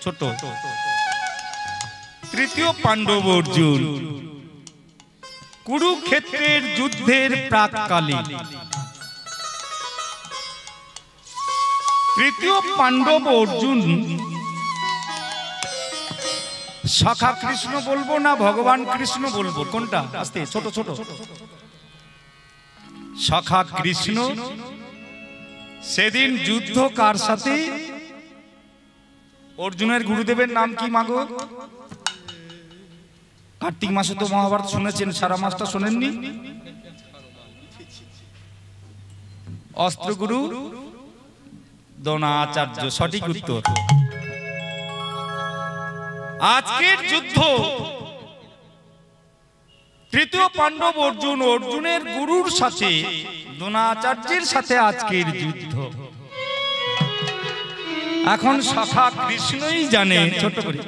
ছোট। তৃতীয় পাণ্ডব অর্জুন কুরুক্ষেত্রের যুদ্ধের প্রাককালে তৃতীয় পাণ্ডব অর্জুন সখা কৃষ্ণ বলবো না ভগবান কৃষ্ণ বলবো, কোনটা? আস্তে, ছোট ছোট। সখা কৃষ্ণ সেদিন যুদ্ধ কার সাথে? অর্জুনের গুরুদেবের নাম কি মাগো? কার্তিক মাসে তো মহাভারত শুনেছেন, সারা মাসটা শোনেননি? অস্ত্রগুরু দ্রোণাচার্য, সঠিক উত্তর। আজকের যুদ্ধ তৃতীয় পাণ্ডব অর্জুন, অর্জুনের গুরুর সাথে দ্রোণাচার্যের সাথে আজকের যুদ্ধ। এখন সখা কৃষ্ণই জানে ছোট করে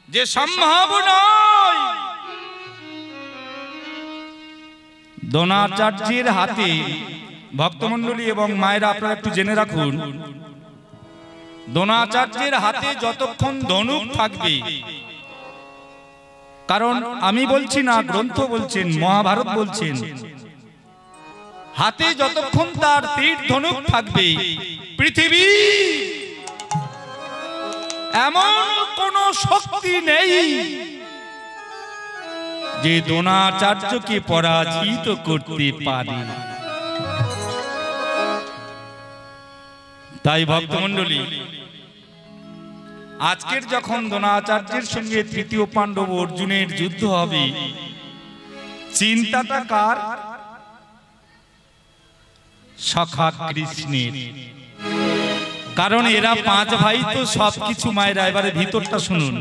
যে সম্ভব নয় দ্রোণাচার্যের হাতে। ভক্তমণ্ডলী এবং মায়েরা আপনারা একটু জেনে রাখুন, দ্রোণাচার্যের হাতে যতক্ষণ ধনুক থাকবে, কারণ আমি বলছি না, গ্রন্থ বলছেন, মহাভারত বলছেন, হাতে যতক্ষণ তার তীর ধনুক থাকবে, পৃথিবী এমন কোন শক্তি নেই যে দ্রোণাচার্যকে পরাজিত করতে পারে। তাই ভক্তমণ্ডলী, আজকের যখন দ্রোণাচার্যের সঙ্গে তৃতীয় পাণ্ডব অর্জুনের যুদ্ধ হবে, চিন্তাটা কার? সখা কৃষ্ণের। কারণ এরা পাঁচ ভাই তো সবকিছু মায়েরা। এবারে ভিতরটা শুনুন,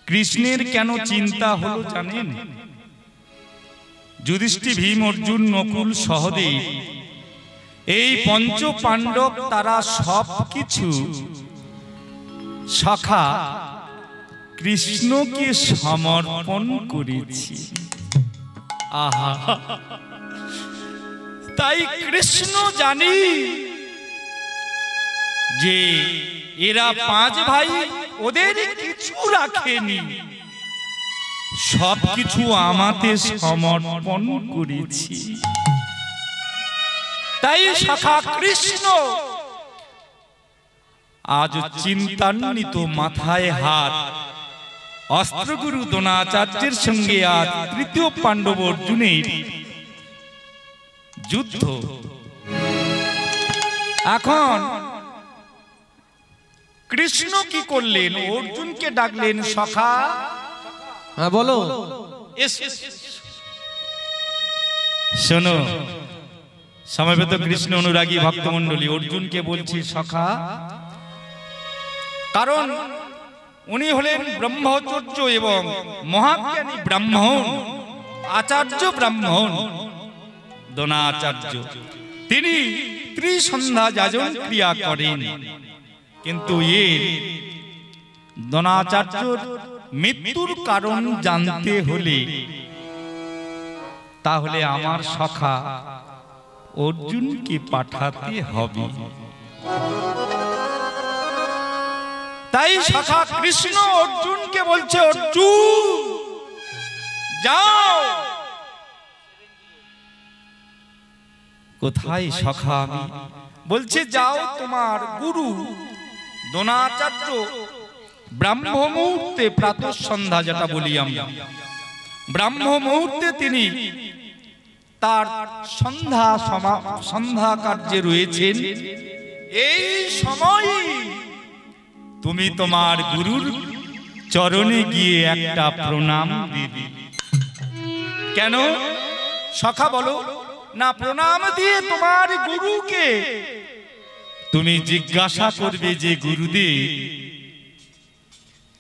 কৃষ্ণের কেন চিন্তা হলো জানেন? যুধিষ্ঠির, ভীম, অর্জুন, নকুল, সহদেব, এই পঞ্চ পাণ্ডব তারা সবকিছু সখা কৃষ্ণকে সমর্পণ করেছে। আহা, তাই কৃষ্ণ জানি যে এরা পাঁচ ভাই ওদের কিছু রাখেনি, সবকিছু আমাদের সমর্পণ করেছি। তাই সখা কৃষ্ণ আজ চিন্তান্বিত, মাথায় হাত, অস্ত্রগুরু দ্রোণাচার্যের সঙ্গে আজ তৃতীয় পাণ্ডব অর্জুনের যুদ্ধ। এখন কৃষ্ণ কি করলেন? অর্জুনকে ডাকলেন, সখা। হ্যাঁ বলো। শোনো সমবেত কৃষ্ণ অনুরাগী ভক্তমণ্ডলী, অর্জুনকে বলছি সখা, কারণ উনি হলেন ব্রহ্মচর্য এবং মহাজ্ঞানী ব্রাহ্মণ, আচার্য ব্রাহ্মণ দ্রোণাচার্য। তিনি ত্রিসন্ধ্যা যাজন ক্রিয়া করেন, কিন্তু এর দ্রোণাচার্যর মৃত্যুর কারণ জানতে হলে তাহলে আমার সখা অর্জুনকে পাঠাতে হবে। তাই সখা কৃষ্ণ অর্জুনকে বলছে, অর্জুন যাও। কোথায় সখা? আমি বলছে যাও, তোমার গুরু দ্রোণাচার্য ব্রাহ্ম মুহূর্তে, প্রাতঃ সন্ধ্যা যেটা বলি আমরা, ব্রাহ্ম মুহূর্তে তিনি তার সন্ধ্যা কার্যে রয়েছেন। এই সময় তুমি তোমার গুরুর চরণে গিয়ে একটা প্রণাম দিবে। কেন সখা বলো না? প্রণাম দিয়ে তোমার গুরুকে তুমি জিজ্ঞাসা করবে যে গুরুদেব,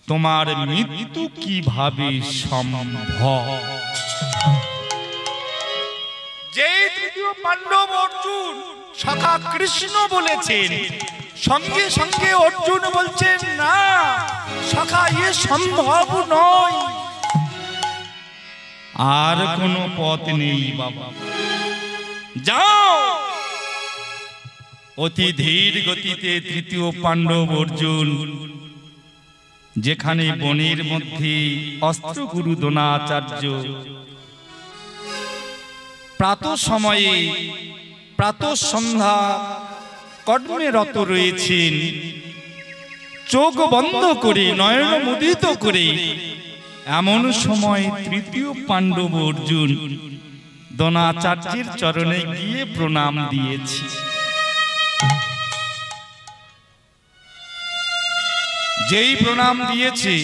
তোমার মৃত্যু কিভাবে সম্ভব? যে তৃতীয় পাণ্ডব অর্জুন সখা কৃষ্ণ বলেছেন, সঙ্গে সঙ্গে অর্জুন বলছেন, না সখা, এ সম্ভব নয়, আর কোনো পথ নেই বাবা, যাও। অতি ধীর গতিতে তৃতীয় পাণ্ডব অর্জুন যেখানে বনের মধ্যে অস্ত্রগুরু দ্রোণাচার্য প্রাতঃ সন্ধ্যা কর্মে রত রয়েছেন, চোখ বন্ধ করে নয়ন মুদিত করে, এমন সময় তৃতীয় পাণ্ডব অর্জুন দ্রোণাচার্যের চরণে গিয়ে প্রণাম দিয়েছে। যেই প্রণাম দিয়েছে,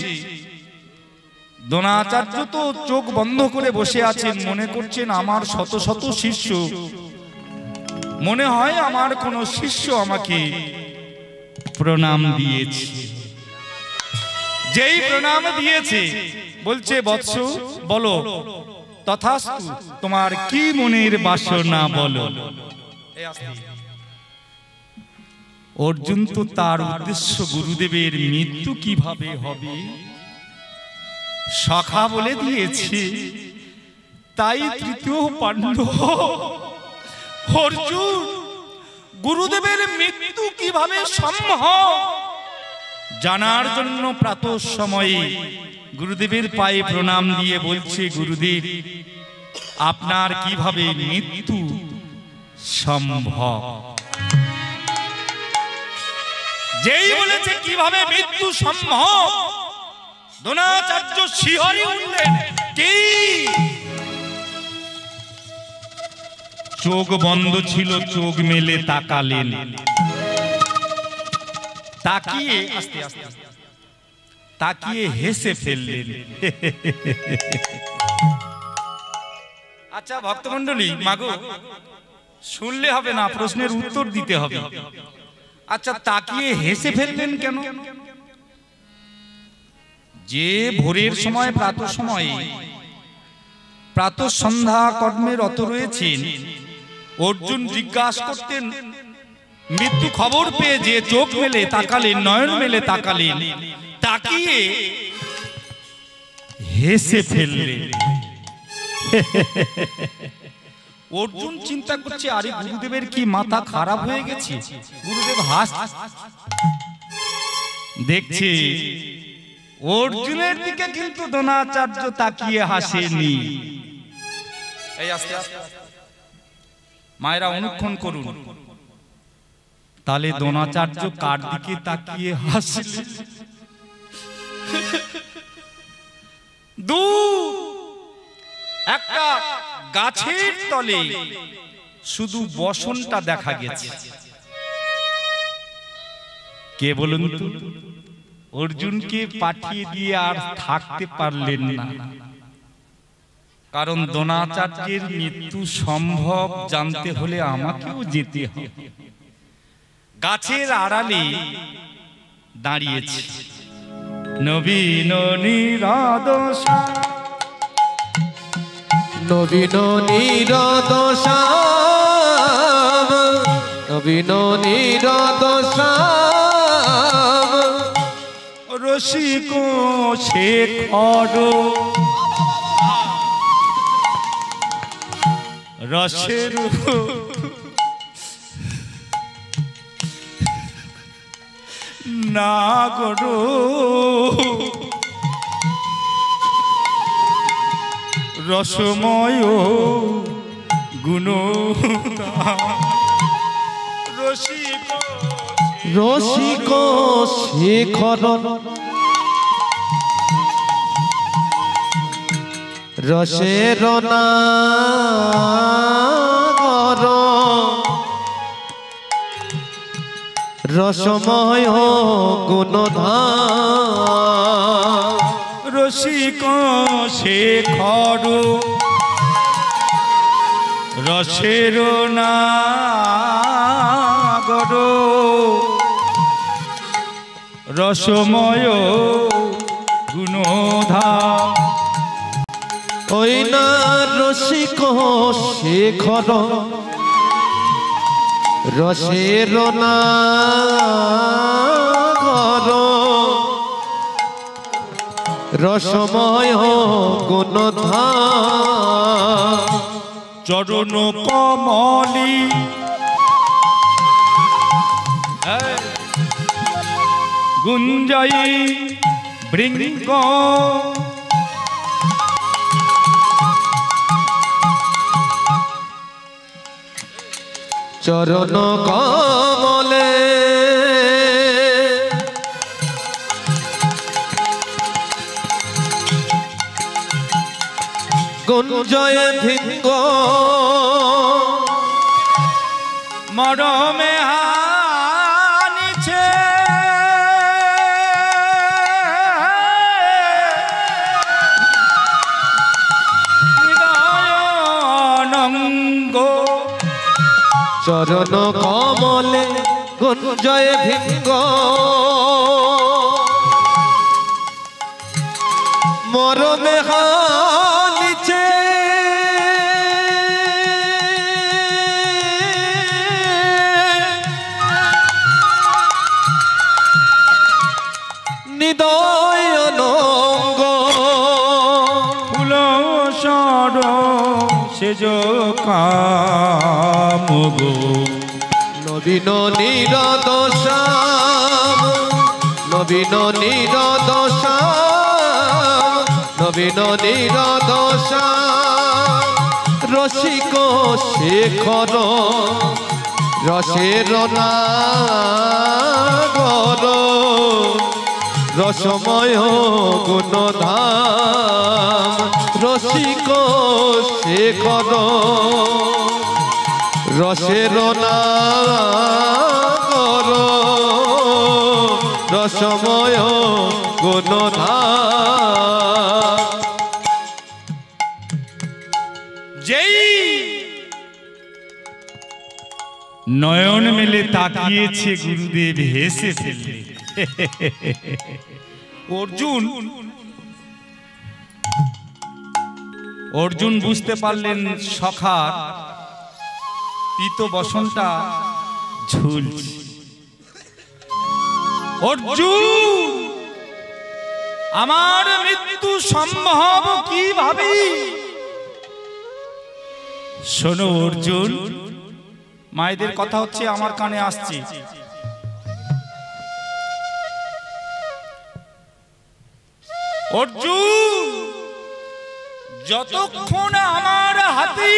দ্রোণাচার্য তো চোখ বন্ধ করে বসে আছেন, মনে করছেন আমার শত শত শিষ্য, মনে হয় আমার কোন শিষ্য আমাকে প্রণাম দিয়েছে। যেই প্রণাম দিয়েছে বলছে, বৎস বলো, তথাস্তু, তোমার কি মনের বাসনা বলো। অর্জুন তো তার উদ্দেশ্য গুরুদেবের মৃত্যু কিভাবে হবে সখা বলে দিয়েছে, তাই তৃতীয় পাণ্ডব অর্জুন গুরুদেবের মৃত্যু কিভাবে সম্ভব জানার জন্য প্রাতঃ সময়ে গুরুদেবের পায়ে প্রণাম দিয়ে বলছে, গুরুদেব আপনার কিভাবে মৃত্যু সম্ভব। যেই বলেছে কিভাবে মৃত্যু সম্ভব, দ্রোণাচার্য শিহরে উঠলেন। কি চোখ বন্ধ ছিল, চোখ মেলে তাকালেন, তাকিয়ে আস্তে আস্তে তাকিয়ে হেসে ফেললেন। আচ্ছা ভক্তমণ্ডলী, মাগো শুনলে হবে না, প্রশ্নের উত্তর দিতে হবে। আচ্ছা তাকিয়ে হেসে ফেললেন কেন? যে ভোরের সময় প্রাতঃ সন্ধ্যা কর্মে রত রয়েছেন, অর্জুন জিজ্ঞাসা করতেন, মৃত্যু খবর পেয়ে যে চোখ মেলে তাকালেন, নয়ন মেলে তাকালেন, তাকিয়ে হেসে ফেললেন। অর্জুন চিন্তা করছে, আরে গুরুদেবের কি মাথা খারাপ হয়ে গেছে, গুরুদেব হাস দেখছে। অর্জুনের দিকে কিন্তু দ্রোণাচার্য তাকিয়ে হাসেনি। এই আস্তে আস্তে মায়েরা অনুক্ষণ করুন, তাহলে দ্রোণাচার্য কার দিকে তাকিয়ে হাসলেন? একটা গাছের তলে শুধু বসনটা দেখা গেছে। কে বলুন তো? অর্জুনকে পাঠিয়ে দিয়ে আর থাকতে পারলেন না, কারণ দ্রোণাচার্যের মৃত্যু সম্ভব জানতে হলে আমাকেও যেতে হবে। গাছের আড়ালে দাঁড়িয়েছে নবীন নিরদশা, নবীন নিরদশাম, নবীন নিরদশাম, রসিক শেখর রসের নাগর রসময় গুণ রসিক রসিক শেখর রসের নাগর রসময় গুণধাম, রসিক শেখর রসের নাগর রসময় গুণধাম। ওই না রসিক শেখর রসের নাগর রসময় গুণধাম, চরণ কমলি গুঞ্জয়ী বৃঙ্গ চরণ কমলে গুঞ্জয় ভিঙ্গ মরমে হানিছে হৃদয়ানঙ্গ চরণ কমলে গুঞ্জয় ভিঙ্গ মরমে হানিছে নিদয়ানঙ্গ ফুল সর সেজ কামগো নবীন নিরদশাম নবীন নিরদশাম নবীন নিরদশাম রসিক শেখর রসের নাগর রসময় গুণধাম রসিক শেখর রসের নাগর রসময় গুণধাম যেই নয়ন মেলে তাকিয়েছে গুরুদেব হেসে ফেললে অর্জুন বুঝতে পারলেন সখার পিত বসনটা ঝুলছে। অর্জুন আমার মৃত্যু সম্ভব কিভাবে? শোনো অর্জুন, মায়েদের কথা হচ্ছে আমার কানে আসছে। অর্জুন, যতক্ষণ আমার হাতে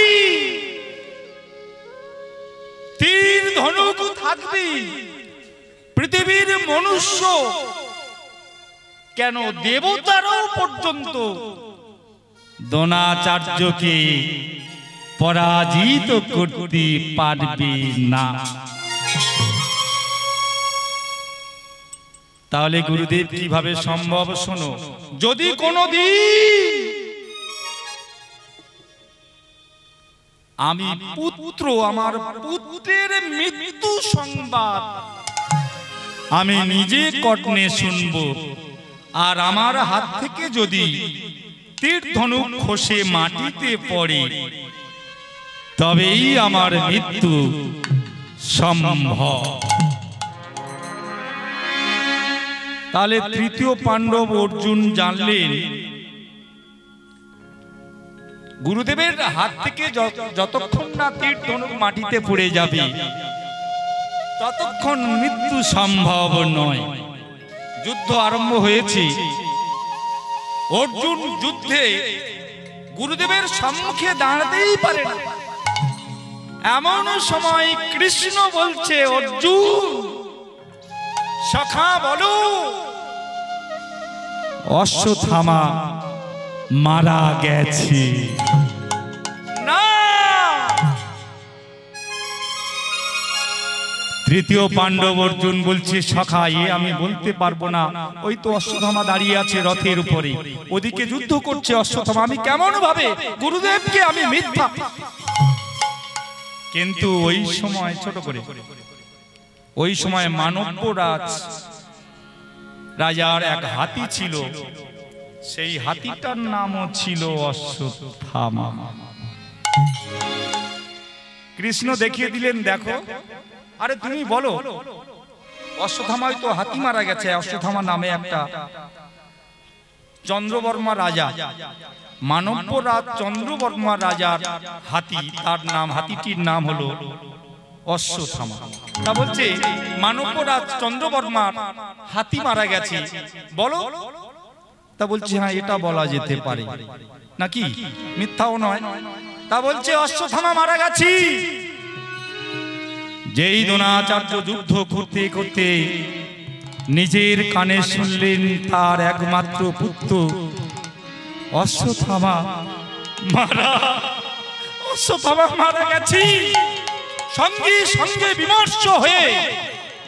তীর ধনুক থাকবে, পৃথিবীর মনুষ্য কেন দেবতারাও পর্যন্ত দ্রোণাচার্যকে পরাজিত করতে পারবে না। তাহলে গুরুদেব কিভাবে সম্ভব? শোনো, যদি কোনদিন আমি পুত্র, আমার পুত্রের মৃত্যু সংবাদ আমি নিজে কর্ণে শুনব, আর আমার হাত থেকে যদি তীর ধনুক খসে মাটিতে পড়ে, তবেই আমার মৃত্যু সম্ভব। তাহলে তৃতীয় পাণ্ডব অর্জুন জানলেন গুরুদেবের হাত থেকে যতক্ষণ না তীর ধনুক মাটিতে পড়ে যাবে ততক্ষণ মৃত্যু সম্ভব নয়। যুদ্ধ আরম্ভ হয়েছে। অর্জুন যুদ্ধে গুরুদেবের সম্মুখে দাঁড়াতেই পারে না। এমন সময় কৃষ্ণ বলছে, অর্জুন সখা বলো, অশ্বত্থামা মারা গেছে। না, তৃতীয় পাণ্ডব অর্জুন বলছে, সখা আমি বলতে পারবো না, ওই তো অশ্বত্থামা দাঁড়িয়ে আছে রথের উপরে, ওদিকে যুদ্ধ করছে অশ্বত্থামা, আমি কেমন ভাবে গুরুদেবকে আমি মিথ্যা। কিন্তু ওই সময় ছোট করে, ওই সময় মানবরাজ রাজার এক হাতি ছিল, সেই হাতিটার নামও ছিল অশ্বত্থামা। কৃষ্ণ দেখিয়ে দিলেন, দেখো, আরে তুমি বলো, অশ্বত্থামায় তো হাতি মারা গেছে। অশ্বত্থামা নামে একটা চন্দ্রবর্মা রাজা, মানবরাজ চন্দ্রবর্মা রাজার হাতি, তার নাম, হাতিটির নাম হলো অশ্বত্থামা। তা বলছে মানবরাজ চন্দ্রবর্মার হাতি মারা গেছে, বলো। তা বলছে হ্যাঁ, এটা বলা যেতে পারে, নাকি মিথ্যাও নয়। তা বলছে অশ্বত্থামা মারা গেছে। যেই দ্রোণাচার্য যুদ্ধ করতে করতে নিজের কানে শুনলেন তার একমাত্র পুত্র অশ্বত্থামা মারা গেছে, সঙ্গে সঙ্গে বিমর্ষ হয়ে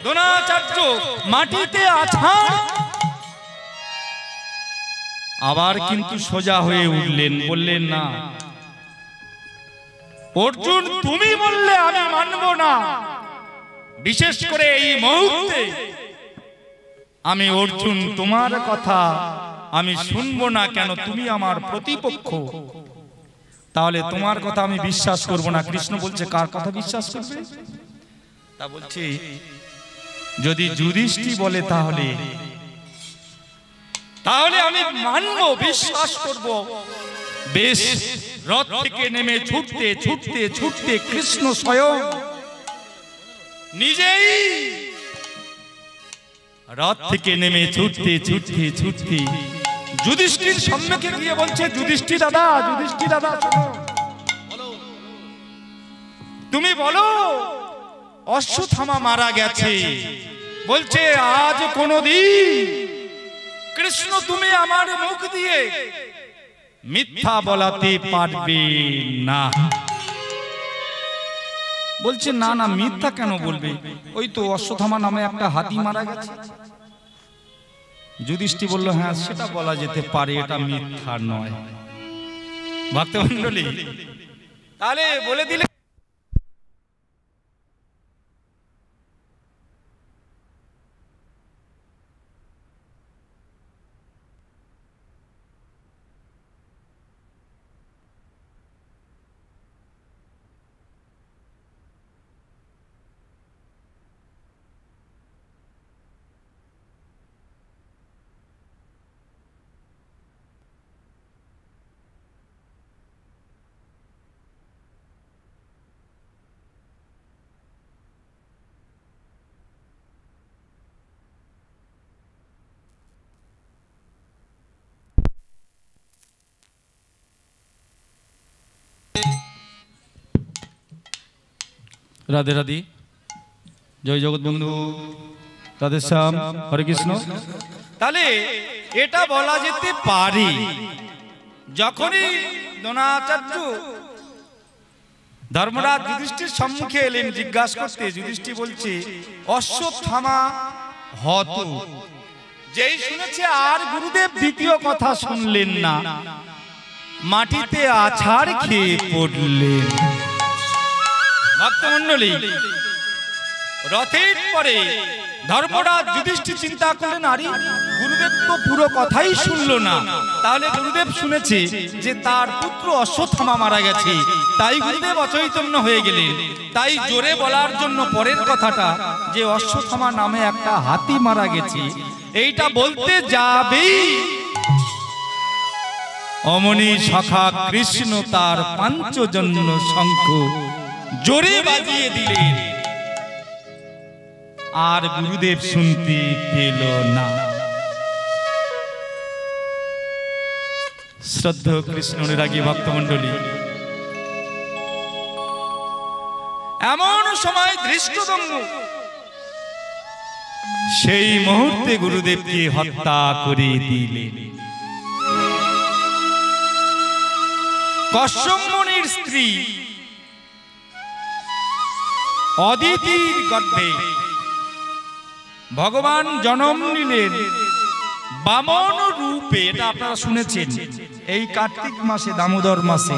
দ্রোণাচার্য মাটিতে আছাড়। আবার কিন্তু সোজা হয়ে উঠলেন, বললেন না অর্জুন, তুমি বললে আমি মানব না। বিশেষ করে এই মুহূর্তে আমি অর্জুন তোমার কথা আমি শুনবো না। কেন? তুমি আমার প্রতিপক্ষ, তাহলে তোমার কথা আমি বিশ্বাস করব না। কৃষ্ণ বলছে কার কথা বিশ্বাস করবে? তা বলছে যদি যুধিষ্ঠির বলে তাহলে আমি মানব, বিশ্বাস করব। বেশ, রথ থেকে নেমে ছুটতে ছুটতে ছুটতে কৃষ্ণ স্বয়ং নিজেই রথ থেকে নেমে ছুটতে ছুটতে ছুটতে যুধিষ্ঠির সম্মুখে গিয়ে বলছে, যুধিষ্ঠির দাদা, যুধিষ্ঠির দাদা, তুমি বলো অশ্বত্থামা মারা গেছে। বলছে আজ কোনদিন কৃষ্ণ তুমি আমার মুখ দিয়ে মিথ্যা বলাতে পারবে না। বলছে না না, মিথ্যা কেন বলবে? ওই তো অশ্বত্থামা নামে একটা হাতি মারা গেছে। যুধিষ্ঠির বলল হ্যাঁ, সেটা বলা যেতে পারে, এটা মিথ্যা নয়। ভক্তমণ্ডলী, তাহলে বলে দিলে রাধে রাধে, জয় জগৎ বন্ধু, রাধে শ্যাম, হরে কৃষ্ণ। তাহলে এটা বলা যেতে পারে যখনই দ্রোণাচার্য ধর্মরাজ যুধিষ্ঠির সম্মুখে এলেন জিজ্ঞাসা করতে, যুধিষ্ঠির বলছে অশ্বত্থামা হত। যেই শুনেছে আর গুরুদেব দ্বিতীয় কথা শুনলেন না, মাটিতে আছাড় খেয়ে পড়লেন। ভক্তমণ্ডলী, রথের পরে ধর্মরাজ যুধিষ্ঠির চিন্তা করলেন, আরে গুরুদেব তো পুরো কথাই শুনলো না। তাহলে গুরুদেব শুনেছে যে তার পুত্র অশ্বত্থামা মারা গেছে, তাই গুরুদেব অচৈতন্য হয়ে গেলেন। তাই জোরে বলার জন্য পরের কথাটা যে অশ্বত্থামা নামে একটা হাতি মারা গেছে, এইটা বলতে যাবেই অমনি সখা কৃষ্ণ তার পাঞ্চজন্য শঙ্খ জোরে বাজিয়ে দিলেন, আর গুরুদেব শুনতে পেল না। শ্রদ্ধেয় কৃষ্ণ অনুরাগী ভক্তমণ্ডলী, এমন সময় ধৃষ্টদ্যম্ন সেই মুহূর্তে গুরুদেবকে হত্যা করে দিলেন। কশ্যপ মুনির স্ত্রী অদিতির গর্ভে ভগবান জন্ম নিলেন বামন রূপে। এটা আপনারা শুনেছেন, এই কার্তিক মাসে, দামোদর মাসে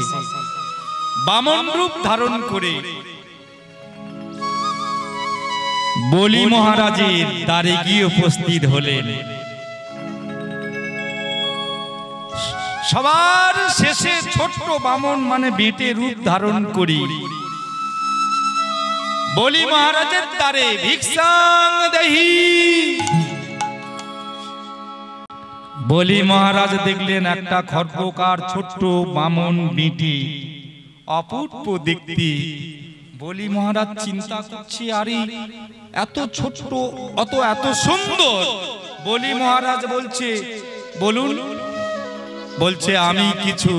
বামন রূপ ধারণ করে বলি মহারাজের দ্বারে গিয়ে উপস্থিত হলেন। সবার শেষে ছোট্ট বামন মানে বেটে রূপ ধারণ করি বলি মহারাজের দ্বারে ভিক্ষাং দেহি। বলি মহারাজ দেখলেন একটা খর্বকার ছোট্ট বামন বেটি, অপূর্ব দেখতে, বলি মহারাজ চিন্তা করছি, আরে এত ছোট্ট এত সুন্দর। বলি মহারাজ বলছে, বলুন। বলছে আমি কিছু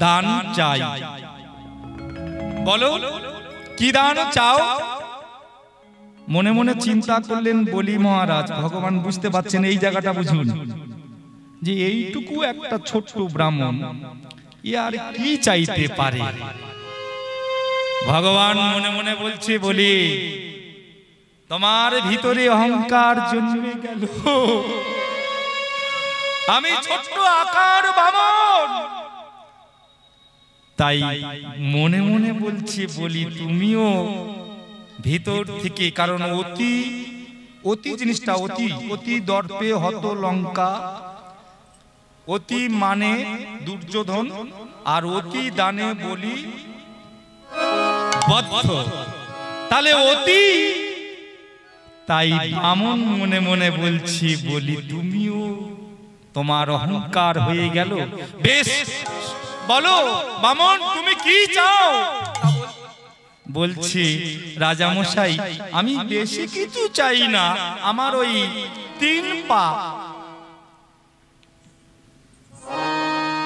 দান চাই। বলো কি দান চাও? মনে মনে চিন্তা করলেন বলি মহারাজ, ভগবান বুঝতে পারছেন এই জায়গাটা বুঝুন, যে এইটুকু একটা ছোট্ট ব্রাহ্মণ আর কি চাইতে পারে। ভগবান মনে মনে বলছে, বলি তোমার ভিতরে অহংকার জন্মে গেল, আমি ছোট্ট আকার ব্রাহ্মণ। তাই মনে মনে বলছে, বলি তুমিও ভিতর থেকে, কারণ অতি জিনিসটা অতি দর্পে হত লঙ্কা, অতি মানে দুর্যোধন, আর অতি দানে বলি বদ্ধ। তাহলে অতি, তাই ব্রাহ্মণ মনে মনে বলছি, বলি তুমিও তোমার অহংকার হয়ে গেল। বেশ বলো ব্রাহ্মণ তুমি কি চাও? বলছি রাজা মশাই, আমি বেশি কিছু চাই না, আমার ওই 3 পা,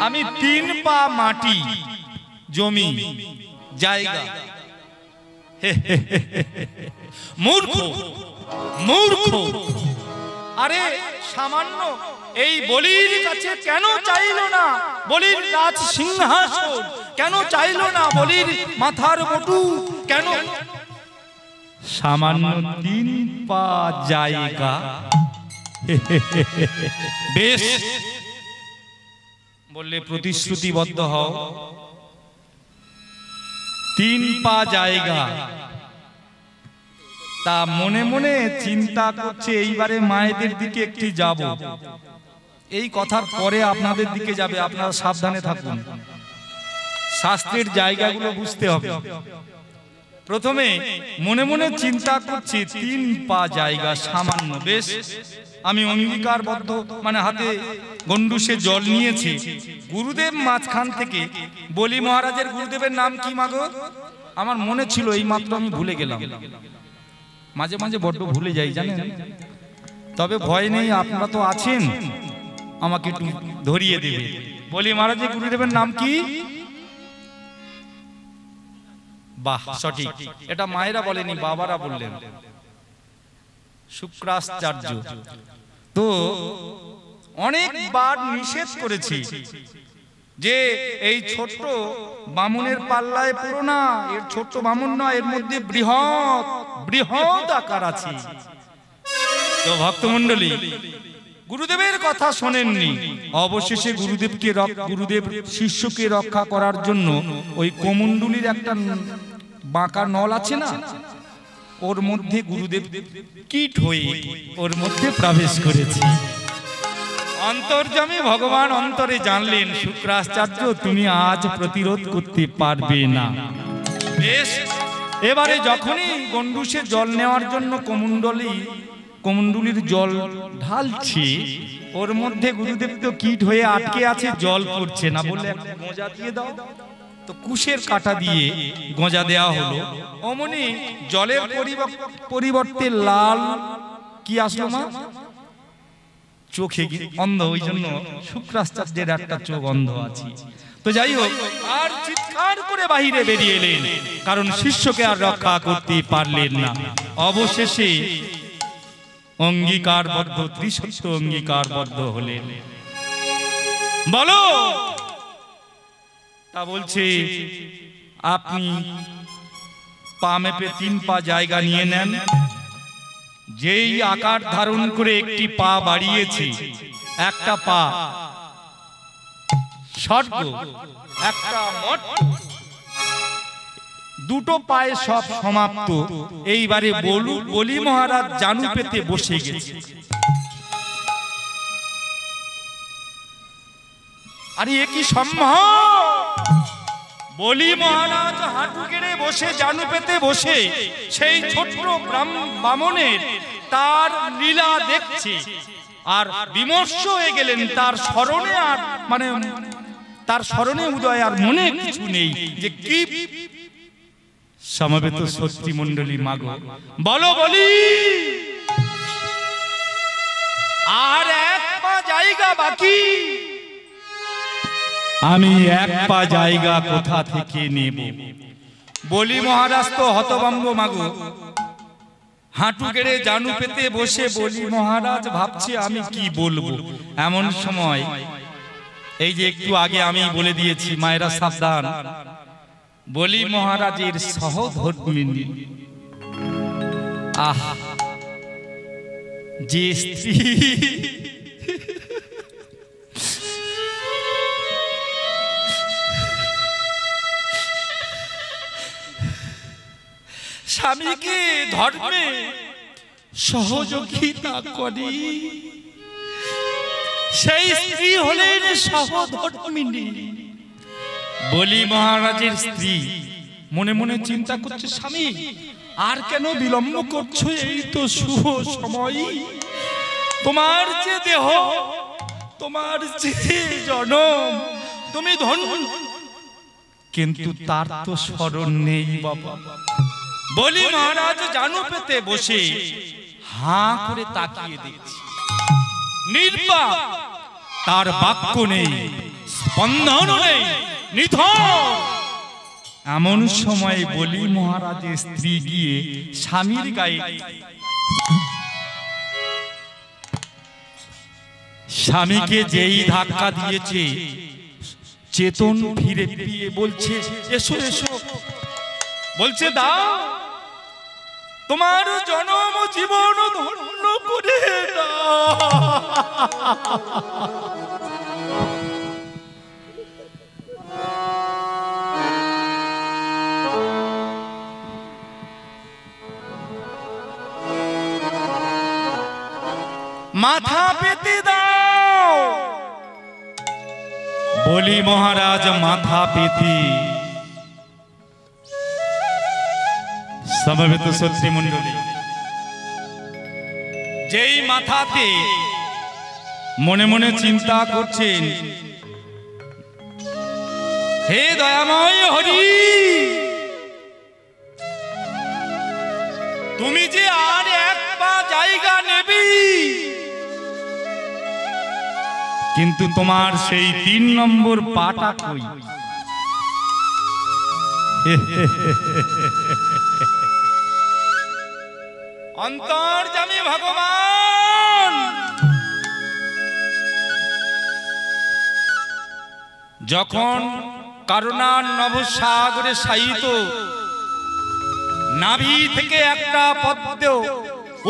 আমি 3 পা মাটি, জমি, জায়গা। মূর্খ মূর্খ, আরে সামান্য এই বলির কাছে কেন চাইলো না? বলির রাজ সিংহাসন কেন চাইলো না? বলির মাথার বটু কেন? সামান্য 3 পা জায়গা। বেশ বললে প্রতিশ্রুতিবদ্ধ হও। 3 পা জায়গা। তা মনে মনে চিন্তা করছে, এইবারে মায়েদের দিকে একটি যাব। এই কথার পরে আপনাদের দিকে যাবে, আপনারা সাবধানে থাকুন, শাস্ত্রের জায়গাগুলো বুঝতে হবে। প্রথমে মনে মনে চিন্তা করছি 3 পা জায়গা সামান্য। বেশ আমি অঙ্গীকারবদ্ধ, মানে হাতে গন্ডুসে জল নিয়েছি। গুরুদেব মাঝখান থেকে, বলি মহারাজের গুরুদেবের নাম কি মাগো? আমার মনে ছিল, এই মাত্র আমি ভুলে গেলাম। মাঝে মাঝে বড্ড ভুলে যাই জানেন। তবে ভয় নেই, আপনারা তো আছেন, আমাকে একটু ধরিয়ে দেবে। বলি মহারাজের গুরুদেবের নাম কি? বাহ সঠিক, এটা মায়েরা বলেনি, বাবারা বললেন, শুক্রাচার্য। তো অনেকবার নিষেধ করেছি যে এই ছোট্ট বামুনের পাল্লায় পড়ো না, এর ছোট্ট বামুন নয়, এর মধ্যে বৃহৎ বৃহৎ আকার আছে। তো ভক্তমণ্ডলী গুরুদেবের কথা শোনেননি। অবশেষে গুরুদেব শিষ্যকে রক্ষা করার জন্য ওই কোমণ্ডলীর একটা বাঁকা নল আছে না, ওর মধ্যে গুরুদেব কীট হয়ে ওর মধ্যে প্রবেশ করেছে। অন্তর্যামী ভগবান অন্তরে জানলেন, শুক্রাচার্য তুমি আজ প্রতিরোধ করতে পারবে না। বেশ এবারে যখনই গন্ডুসে জল নেওয়ার জন্য কোমণ্ডলীর জল ঢালছে, ওর মধ্যে গুরুদেব তো কীট হয়ে আটকে আছে, জল পড়ছে না। বলে একটা গোঁজা দিয়ে দাও। তো কুশের কাঁটা দিয়ে গোঁজা দেওয়া হলো। অমনি জলের পরিবর্তে লাল কি আসলো মা? চোখে অন্ধ, ওই জন্য শুক্রাচার্যের একটা চোখ অন্ধ আছে। তো যাই হোক, আর চিৎকার করে বাহিরে বেরিয়ে এলেন, কারণ শিষ্যকে আর রক্ষা করতে পারলেন না। অবশেষে অঙ্গীকারবদ্ধ, ত্রিসত্য অঙ্গীকারবদ্ধ হলেন। বলো, তা বলছে আপনি পা মেপে 3 পা জায়গা নিয়ে নেন। যেই আকার ধারণ করে একটি পা বাড়িয়েছে, একটা পা স্বর্গ, একটা মর্ত্য, দুটো পায়ে সব সমাপ্ত। এইবারে বলি মহারাজ জানু পেতে বসে গেছে। আরে এ কি সম্ভব? বলি মহারাজ হাঁটু গেড়ে বসে, জানু পেতে বসে, সেই ছোট্ট বামনের তার লীলা দেখছে আর বিমর্ষ হয়ে গেলেন। তার স্মরণে আর তার স্মরণে উদয় আর মনে কিছু নেই যে কি সমবেত সত্যি মণ্ডলী মাগো বলো বলি আর এক পা জায়গা বাকি, আমি এক পা জায়গা কোথা থেকে নেব? বলি মহারাজ তো হতভম্ব মাগো, হাঁটু গেড়ে জানু পেতে বসে বলি মহারাজ ভাবছি আমি কি বলবো। এমন সময় এই যে একটু আগে আমি বলে দিয়েছি মায়েরা সাবধান, বলি মহারাজের সহধর্মিণী আহ যে স্ত্রী স্বামীকে ধর্মে সহযোগিতা করি, সেই স্ত্রী হলেন সহধর্মিণী। বলি মহারাজের স্ত্রী মনে মনে চিন্তা করছে, স্বামী আর কেন বিলম্ব করছো? এই তো শুভ সময়, তোমার যে দেহ, তোমার যে জনম, তুমি ধন্য, কিন্তু তার তো স্মরণ নেই বাবা। বলি মহারাজ জানু পেতে বসে হাঁ করে তাকিয়ে দেখছি, নির্বাক, তার বাক্য নেই, স্পন্দন নেই, নিথর। এমন সময় বলি মহারাজের স্ত্রী গিয়ে স্বামীর গায়ে, স্বামীকে যেই ধাক্কা দিয়েছে চেতন ফিরে পেয়ে বলছে এসো এসো, বলছে দাও তোমার জনম জীবন ধন্য করে মাথা পেতে দাও। বলি মহারাজ মাথা পেতে সমবেত সত্যি মণ্ডলী যেই মাথাতে মনে মনে চিন্তা করছেন, হে দয়াময় হরি, তুমি যে আর এক পা জায়গা নেবি, কিন্তু তোমার সেই 3 নম্বর পাটা কই? অন্তর্যামী ভগবান যখন করুণার নভসাগরে শায়িত নাভি থেকে একটা পদ্ম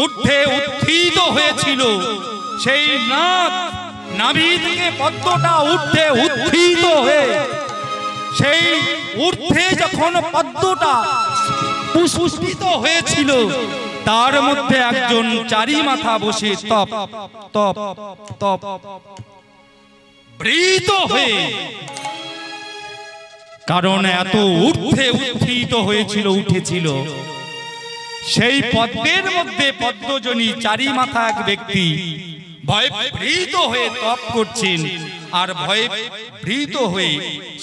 উঠে উত্থিত হয়েছিল, সেই নাথ নাভি থেকে পদ্মটা উঠে উত্থিত হয়ে সেই ঊর্ধ্বে যখন পদ্মটা পুষ্পিত হয়েছিল, তার মধ্যে একজন চারি মাথা বসে তপ তপ তপ বৃত হয়ে, কারণ এত ঊর্ধ্বে উত্থিত হয়েছিল, উঠেছিল, সেই পদ্মের মধ্যে পদ্মজনী চারি মাথা এক ব্যক্তি ভয়ে ভীত হয়ে তপ করছেন, আর ভয়ে ভীত হয়ে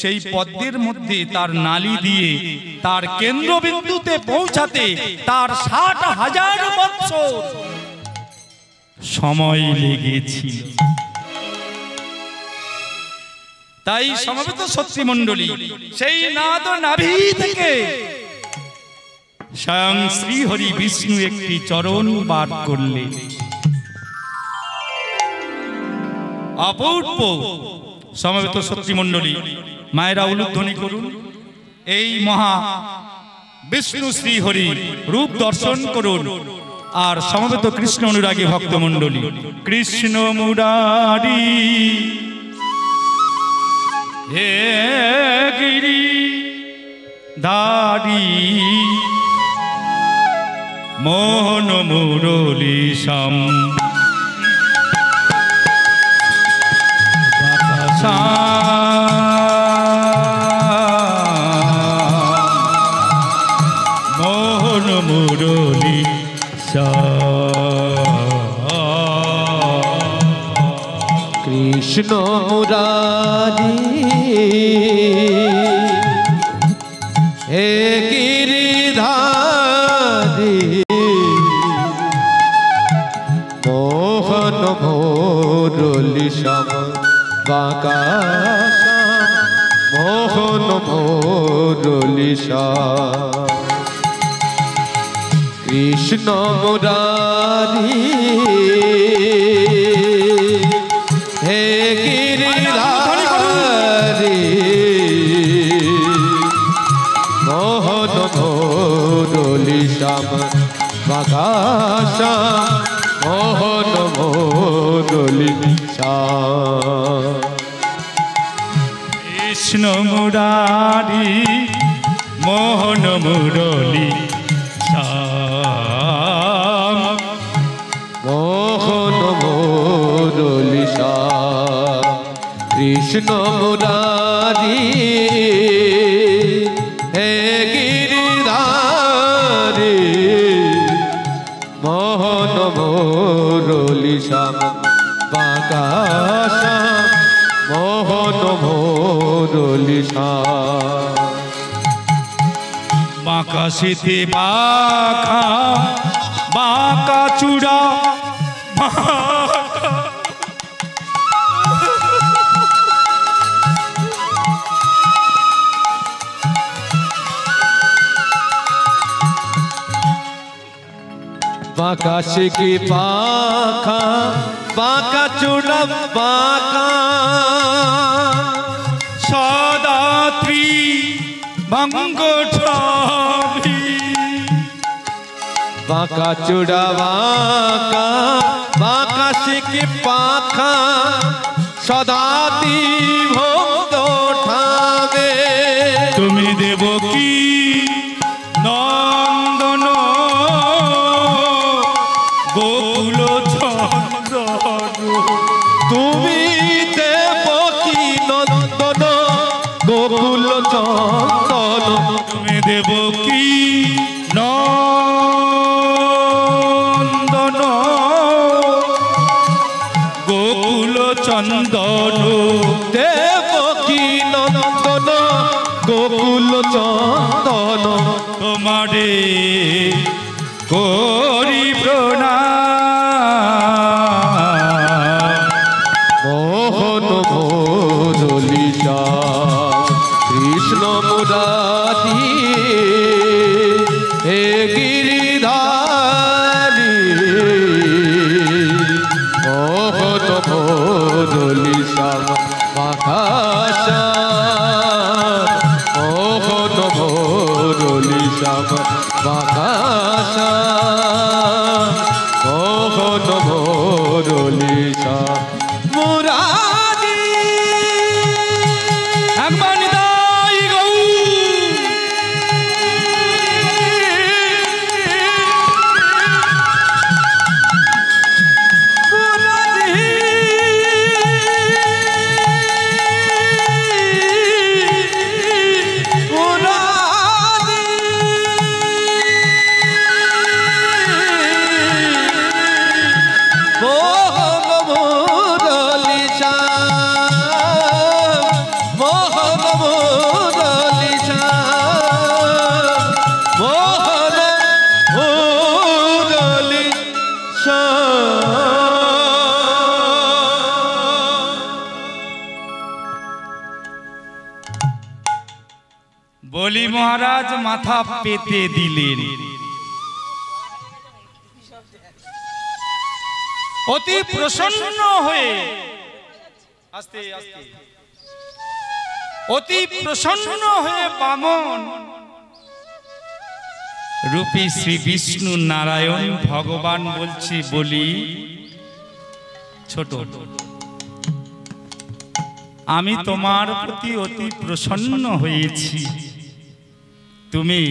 সেই পদ্মের মধ্যে তার নালি দিয়ে তার কেন্দ্রবিন্দুতে পৌঁছাতে তার 60,000 বৎসর সময় লেগেছিল। তাই সমবেত সত্যি মণ্ডলী সেই নাদ নাভি থেকে স্বয়ং শ্রীহরি বিষ্ণু একটি চরণ বার করলেন। অপূর্ব সমবেত সত্যি মণ্ডলী মায়েরা উলুধ্বনি করুন, এই মহা বিষ্ণু শ্রীহরি রূপ দর্শন করুন। আর সমবেত কৃষ্ণ অনুরাগী ভক্ত মণ্ডলী, কৃষ্ণ মুরারি হে গিরি দারি মোহন মুরলী শ্যাম মোহন মুরলী কৃষ্ণ মুরারি হে গিরি মুরলি শ্যাম বাঁকা শ্যাম মোহন মুরলি শ্যাম কৃষ্ণ মুরারি হে গিরিধারি মোহন মুরলি শ্যাম বাঁকা শ্যাম মোহন মুরলি শ্যাম কৃষ্ণ মুরারি মোহন মুরলি শ্যাম মোহন মুরলি শ্যাম কৃষ্ণ মুরারি হে গিরিধারি মোহন মুরলি শ্যাম বাঁকা শ্যাম মোহন মুরলি শ্যাম বাঁকা শীতে বাঁকা বাঁকা চূড়া বাঁকা শিখি পাখা বাঁকা চূড়া বাঁকা সদাত্রী ভঙ্গ ঠাবি বাঁকা চূড়া বাঁকা বাঁকা শিখি পাখা সদাতি ভক্ত ঠাবে তুমি দেবকী নন্দন গোকুল চন্দন তুমি দেবকী নন্দন গোকুল চন্দন তুমি দেবকী নন্দন গোকুল চন্দন দেবকী নন্দন গোকুল চন্দন তোমারে করি প্রণাম মোহন মুরলি শ্যাম কৃষ্ণ মুরারি হে গিরিধারি মোহন মুরলি শ্যাম বাঁকা শ্যাম মোহন মুরলি শ্যাম বাঁকা শ্যাম মোহন মুরলি শ্যাম মুরারি একবার নিতাই গৌর বলি মহারাজ মাথা পেতে দিলেন। অতি প্রসন্ন হয়ে আস্তে আস্তে অতি প্রসন্ন হয়ে বামন রূপী শ্রী বিষ্ণু নারায়ণ ভগবান বলছি, বলি ছোট, আমি তোমার প্রতি অতি প্রসন্ন হয়েছি। তুমি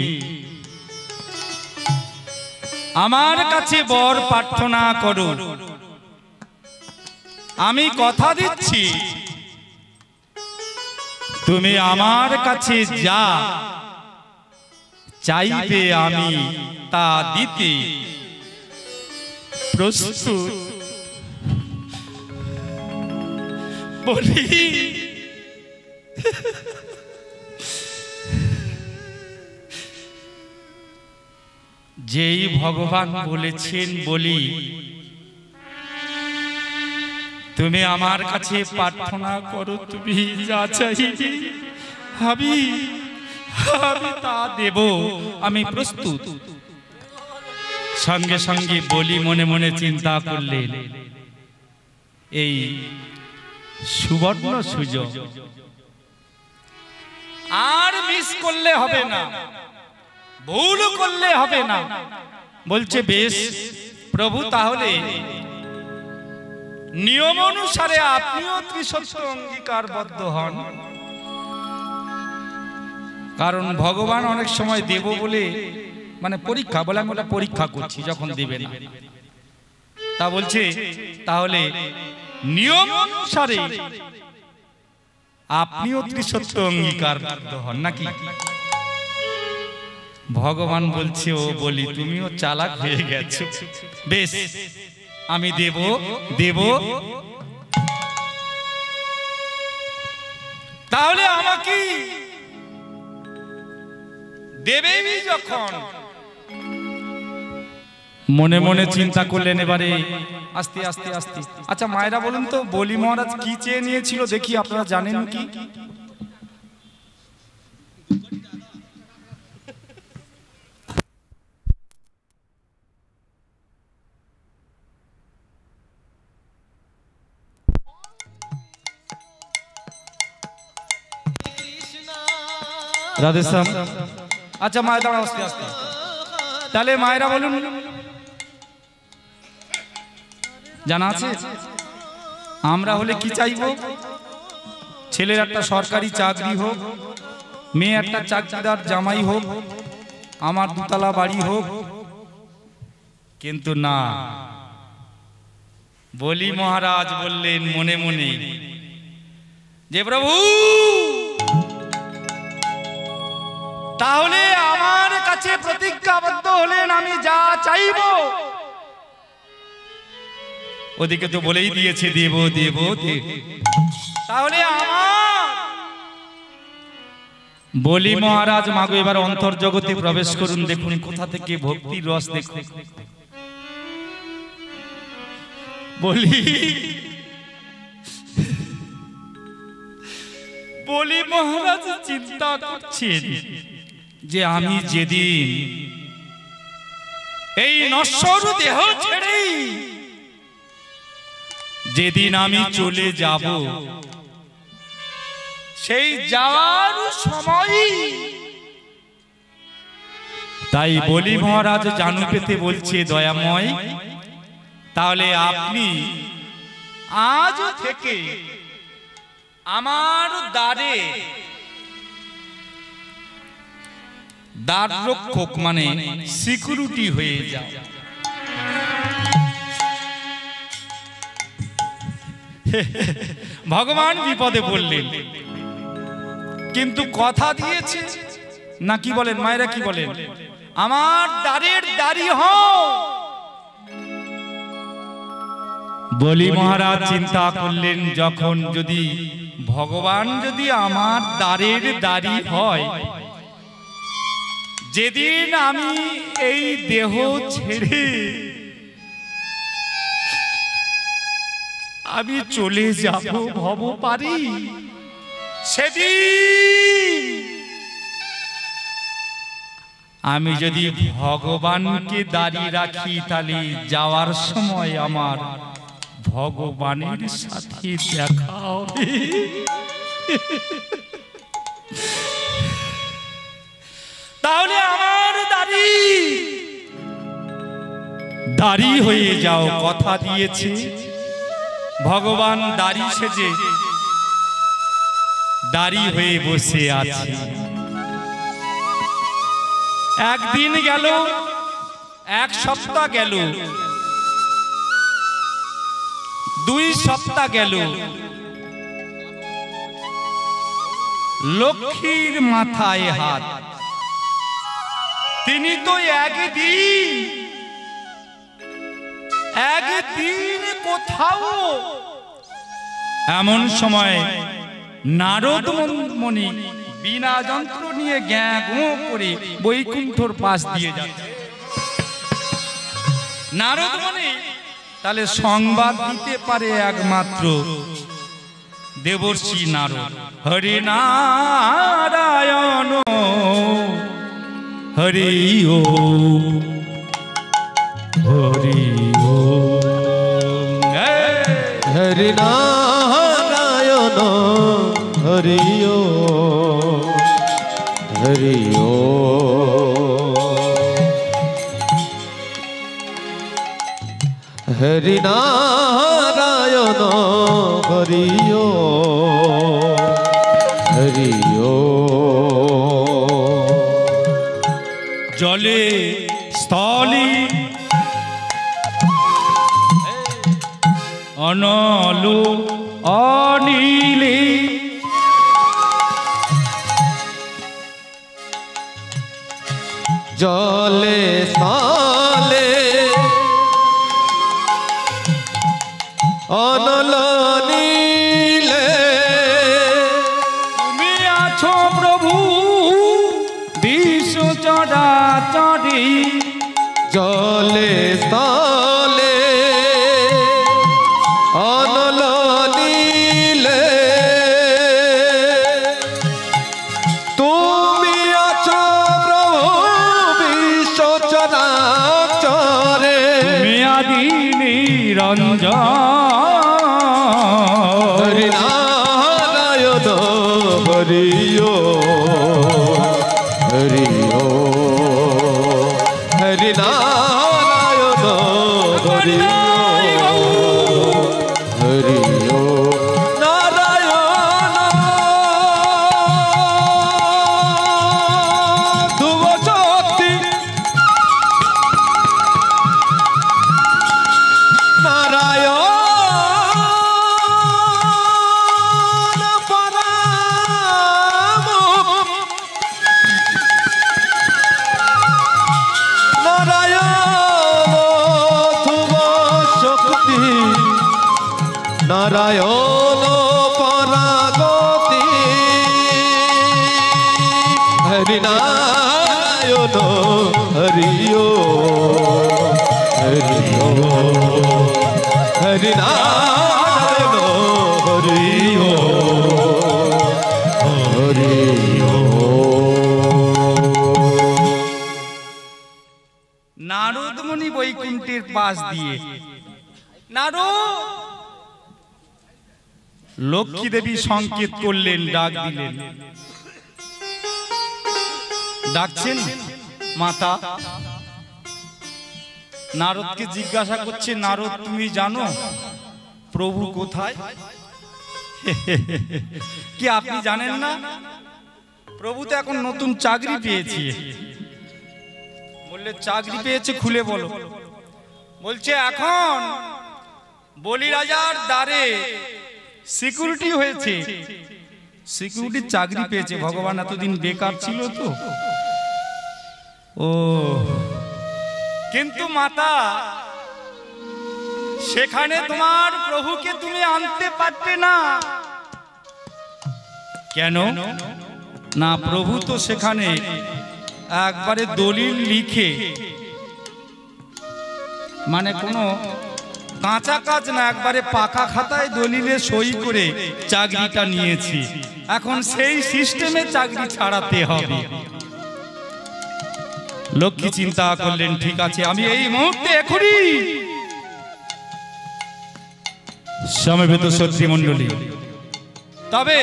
আমার কাছে বর প্রার্থনা করো। আমি কথা দিচ্ছি, তুমি আমার কাছে যা চাইবে আমি তা দিতে প্রস্তুত। বলি যেই ভগবান বলেছেন, বলি তুমি আমার কাছে প্রার্থনা করো, তুমি যা চাইবে আমি তা দেব, আমি প্রস্তুত। সঙ্গে সঙ্গে বলি মনে মনে চিন্তা করলেন, এই সুবর্ণ সুযোগ আর মিস করলে হবে না, ভুল করলে হবে না। বলছে বেশ প্রভু, তাহলে নিয়ম অনুসারে আপনিও ত্রিসত্য অঙ্গীকারবদ্ধ হন। কারণ ভগবান অনেক সময় দেব বলে মানে পরীক্ষা বলে, আমি পরীক্ষা করছি যখন দেবে না, তা বলছে তাহলে নিয়ম অনুসারে আপনিও ত্রিসত্য অঙ্গীকারবদ্ধ হন নাকি? ভগবান বলছে, ও বলি তুমিও চালাক হয়ে গেছো, বেশ আমি দেব দেব। তাহলে আমাকে দেবেই যখন, মনে মনে চিন্তা করলেন। এবারে আস্তে আস্তে আস্তে, আচ্ছা মায়েরা বলুন তো, বলি মহারাজ কি চেয়ে নিয়েছিল দেখি, আপনারা জানেন কি? রাধেশ্যাম। আচ্ছা মায়ের দাঁড়া, আস্তে আস্তে। তাহলে মায়েরা বলুন, জানা আছে? আমরা হলে কি চাইব? ছেলের একটা সরকারি চাকরি হোক, মেয়ে একটা চাকরিদার জামাই হোক, আমার দুতলা বাড়ি হোক। কিন্তু না, বলি মহারাজ বললেন মনে মনে যে প্রভু তাহলে আমার কাছে প্রতিজ্ঞাবদ্ধ হলেন, আমি যা চাইব। ওদিকে তো বলেই দিয়েছে দেব দেব দেব। তাহলে আমার বলি মহারাজ মাগো এবার অন্তর্জগতে প্রবেশ করুন, দেখুন কোথা থেকে ভক্তির রস দেখুন। বলি মহারাজ চিন্তা করছেন যে আমি যেদিন এই নশ্বর দেহ ছেড়ে যেদিন আমি চলে যাব, সেই যাওয়ার সময় তাই বলি মহারাজ জানু পেতে বলছে দয়াময়, তাহলে আপনি আজ থেকে আমার দ্বারে দ্বার রক্ষক মানে সিকিউরিটি হয়ে যায়। ভগবান বিপদে পড়লেন, কিন্তু কথা দিয়েছে না, কি বলেন মায়েরা, কি বলেন? আমার দ্বারের দ্বারী হও। বলি মহারাজ চিন্তা করলেন, যখন যদি ভগবান যদি আমার দ্বারের দ্বারী হয়, যেদিন আমি এই দেহ ছেড়ে আমি চলে যাব ভব পারি, সেদিন আমি যদি ভগবানকে দাঁড়িয়ে রাখি, তাহলে যাওয়ার সময় আমার ভগবানের সাথে দেখা হবে। তাহলে আমার দাড়ি হয়ে যাও, কথা দিয়েছে ভগবান। দাড়ি সেজে দাড়ি হয়ে বসে আছে। একদিন গেল, এক সপ্তাহ গেল, 2 সপ্তাহ গেল, লক্ষ্মীর মাথায় হাত। তিনি তো একদিন কোথাও। এমন সময় নারদ মুনি বিনা যন্ত্র নিয়ে গ্যাঁ গো করে বৈকুণ্ঠর পাশ দিয়ে যাচ্ছে। নারদ মুনি তাহলে সংবাদ দিতে পারে একমাত্র দেবর্ষি নারদ। হরি নারায়ণ হরি ওম হরি ওম। হরি নারায়ণ হরি ওম হরি ওম। হরি নারায়ণ হরি ওম হরি ওম। জলে স্থলে অনলো অনিলে জলে স্থলে অনল নীলে তুমি আছো প্রভু বিশ্ব চরাচরে। জলে স্থলে অনল নীলে তুমি আছো প্রভু বিশ্ব চরাচরে। তুমি আদি নিরঞ্জন। হরি নারায়ণ হরি ওম হরি ওম। হরি নারায়ণ হরি ওম হরি ওম। নারায়ণ ধ্রুব শক্তি নারায়ণ নারায়ণ পরাগতি। হরি নারায়ণ হরি ওম হরি ওম। হরি নারায়ণ হরি ওম হরি ওম। নারদমণি বৈকুণ্ঠের পাশ দিয়ে নারদ লক্ষ্মী দেবী সংকেত করলেন, ডাক দিলেন। ডাকছেন মাতা। নারদকে জিজ্ঞাসা করছে, নারদ তুমি জানো প্রভু কোথায়? কি আপনি জানেন না? প্রভু তো এখন নতুন চাকরি পেয়েছে। বললে চাকরি পেয়েছে, খুলে বলো। বলছে এখন বলি রাজার দ্বারে সিকিউরিটি হয়েছে, সিকিউরিটি চাকরি পেয়েছে। ভগবান এতদিন বেকার ছিল তো। ও কিন্তু মাতা সেখানে তোমার প্রভুকে তুমি আনতে পারতে না কেন? না, প্রভু তো সেখানে একবারে দলিল লিখে, মানে কোনো কাঁচা কাজ না, একবারে পাকা খাতায় দলিলে সই করে চাকরিটা নিয়েছি। এখন সেই সিস্টেমে চাকরি ছাড়াতে হবে। লক্ষ্মী চিন্তা করলেন, ঠিক আছে আমি এই মুহূর্তে এখনই সমবেত শত্রুমণ্ডলী। তবে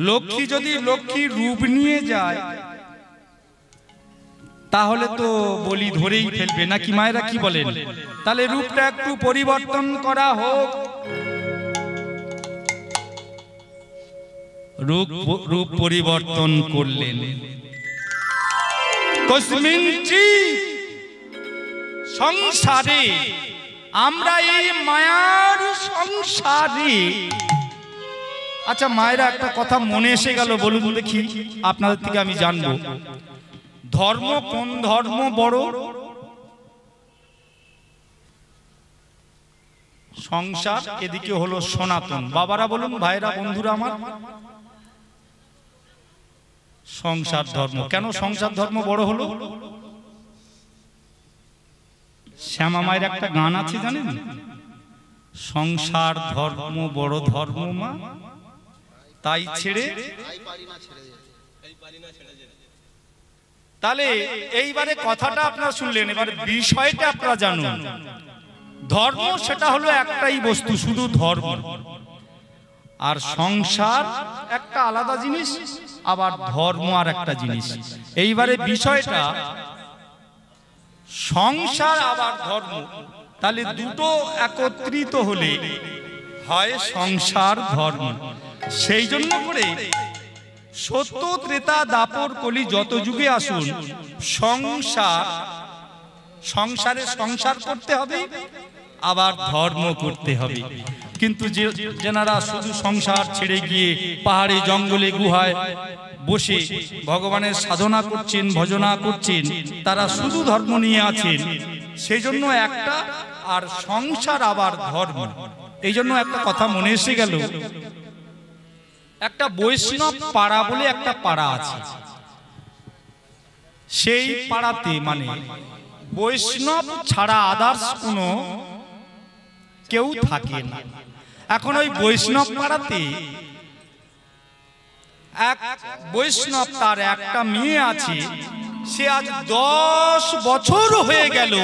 লক্ষ্মী যদি লক্ষ্মীর রূপ নিয়ে যায় তাহলে তো বলি ধরেই ফেলবে, নাকি মায়েরা কি বলেন? তাহলে রূপটা একটু পরিবর্তন করা হোক। রূপ পরিবর্তন করলেন। কস্মিঞ্চিৎ সংসারে, আমরা এই মায়ার সংসারে। আচ্ছা মায়েরা, একটা কথা মনে এসে গেল, বলুন দেখি, আপনাদের থেকে আমি জানবো, ধর্ম কোন ধর্ম বড়? সংসার, এদিকে হলো সনাতন। বাবারা বলুন, ভাইরা, বন্ধুরা আমার, সংসার ধর্ম। কেন সংসার ধর্ম বড় হলো? শ্যামা মায়ের একটা গান আছে জানেন, সংসার ধর্ম বড় ধর্ম মা, তাই ছেড়ে। তাহলে এইবারে কথাটা আপনারা শুনলেন, এবারে বিষয়টা আপনারা জানুন। ধর্ম সেটা হলো একটাই বস্তু, শুধু ধর্ম। আর সংসার একটা আলাদা জিনিস, আবার ধর্ম আর একটা জিনিস। এইবারে বিষয়টা সংসার আবার ধর্ম, তাহলে দুটো একত্রিত হলে হয় সংসার ধর্ম। সেই জন্য করে সত্য ত্রেতা দাপর কলি যত যুগে আসুন, সংসারে সংসার করতে হবে, আবার ধর্ম করতে হবে। কিন্তু যেনারা শুধু সংসার ছেড়ে গিয়ে পাহাড়ে জঙ্গলে গুহায় বসে ভগবানের সাধনা করছেন, ভজনা করছেন, তারা শুধু ধর্ম নিয়ে আছেন। সেই জন্য একটা আর সংসার আবার ধর্ম। এই জন্য একটা কথা মনে এসে গেল, একটা বৈষ্ণব পাড়া বলে একটা পাড়া আছে। সেই পাড়াতে মানে বৈষ্ণব ছাড়া আদার্স কোনো কেউ থাকে না। এখন ওই বৈষ্ণব পাড়াতে এক বৈষ্ণব, তার একটা মেয়ে আছে, সে আজ 10 বছর হয়ে গেল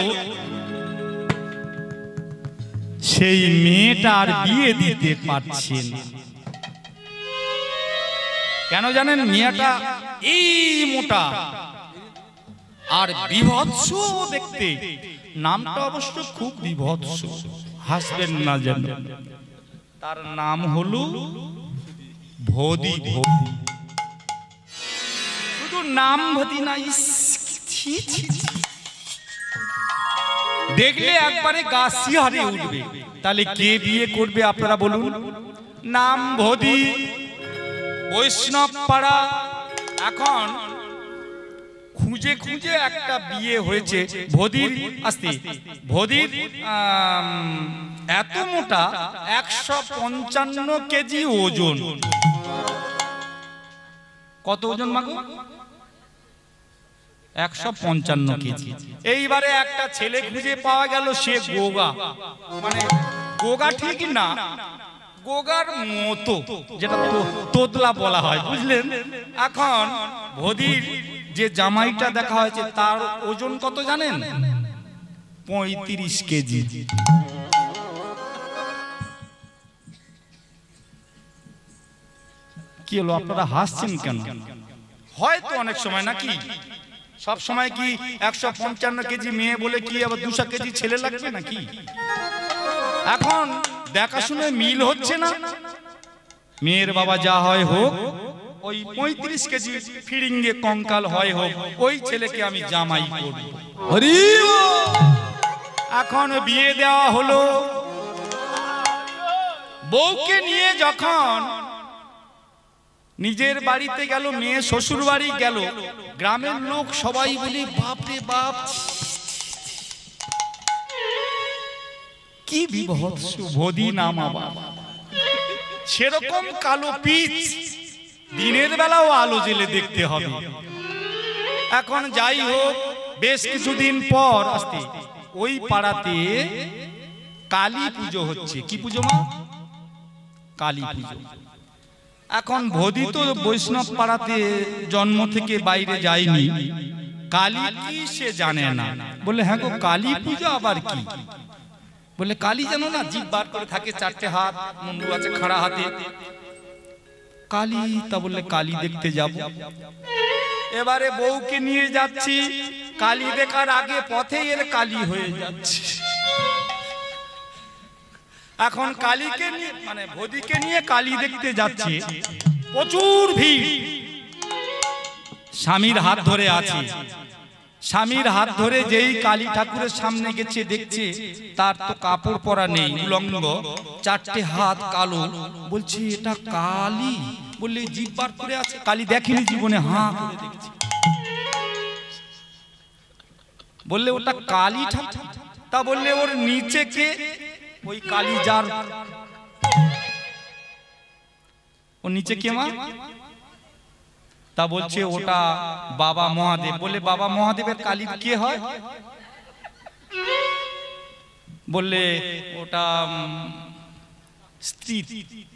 সেই মেয়েটার বিয়ে দিতে পারছেন। কেন জানেন? মেয়েটা এই মোটা আর বিভৎস দেখতে, নামটা অবশ্য খুব বিভৎস, হাসবেন না যেন। তার নাম হলো ভোদি। শুধু নাম ভোদি না, দেখলে একবারে গা শিহরে উঠবে। তাহলে কে বিয়ে করবে আপনারা বলুন? নাম ভোদি, বৈষ্ণব পাড়া। এখন খুঁজে খুঁজে একটা বিয়ে হয়েছে ভোদির। আস্তে ভোদির এত মোটা, 155 কেজি ওজন। কত ওজন মাগো? 155 কেজি। এইবারে একটা ছেলে খুঁজে পাওয়া গেল, সে গোগা, মানে গোগা ঠিক না, গোগার মতো, যেটা তোতলা বলা হয়, বুঝলেন? এখন ভোদির যে জামাইটা দেখা হয়েছে, তার ওজন কত জানেন? 35 কেজি। কি হলো, আপনারা হাসছেন কেন? হয়তো অনেক সময় নাকি, সব সময় কি 155 কেজি মেয়ে বলে কি আবার 200 কেজি ছেলে লাগবে নাকি? এখন দেখাশুনে মিল হচ্ছে না। মেয়ের বাবা যা হয় হোক, ওই 35 কেজি ফিরিঙ্গে কঙ্কাল হয় হোক, ওই ছেলেকে আমি জামাই করব। এখন বিয়ে দেওয়া হলো। বউকে নিয়ে যখন নিজের বাড়িতে গেল, মেয়ে শ্বশুর বাড়ি গেল, গ্রামের লোক সবাই বলে বাপ রে বাপ, কি বিভৎস ভোদি নাম আবার, সেরকম কালো পিচ, দিনের বেলাও আলো জেলে দেখতে হবে। এখন যাই হোক, বেশ কিছুদিন পর আসতে ওই পাড়াতে কালী পুজো হচ্ছে। কি পুজো মা? কালী পুজো। এখন ভোদি তো বৈষ্ণব পাড়াতে জন্ম থেকে বাইরে যায়নি, কালী কি সে জানে না। বলে হ্যাঁ গো, কালী পুজো আবার কি? বলে কালী জানো না, জিভ বার করে থাকে, 4টে হাত, মুন্ডু আছে খাড়া হাতে, কালী। তা বললে কালী দেখতে যাব। এবারে বউকে নিয়ে যাচ্ছি, কালী দেখার আগে পথে এর কালী হয়ে যাচ্ছে। এখন কালীকে নিয়ে মানে ভোদিকে নিয়ে কালী দেখতে যাচ্ছে, প্রচুর ভিড়। স্বামীর হাত ধরে আছে, স্বামীর হাত ধরে যেই কালী ঠাকুরের সামনে গেছে, দেখছে তার তো কাপড় পরা নেই, উলঙ্গ, 4টে হাত কালো। বলছে এটা কালী? বললে জিভ বার করে আছে। কালী দেখেনি জীবনে, হাঁ করে দেখছে। বললে ওটা কালী ঠাকুর? তা বললে ওর নিচে কে? ওই কালী যার, ও নিচে কে মা? তা বলছে ওটা বাবা মহাদেব। বলে বাবা মহাদেবের কালী কে হয়? বললে ওটা স্ত্রী,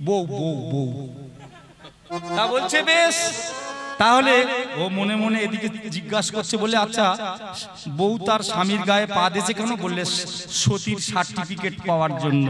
বউ বউ বউ। তা বলছে বেশ, তাহলে ও মনে মনে এদিকে জিজ্ঞাসা করছে, বলে আচ্ছা বউ তার স্বামীর গায়ে পা দিয়েছে কেন? বললে সতীর সার্টিফিকেট পাওয়ার জন্য।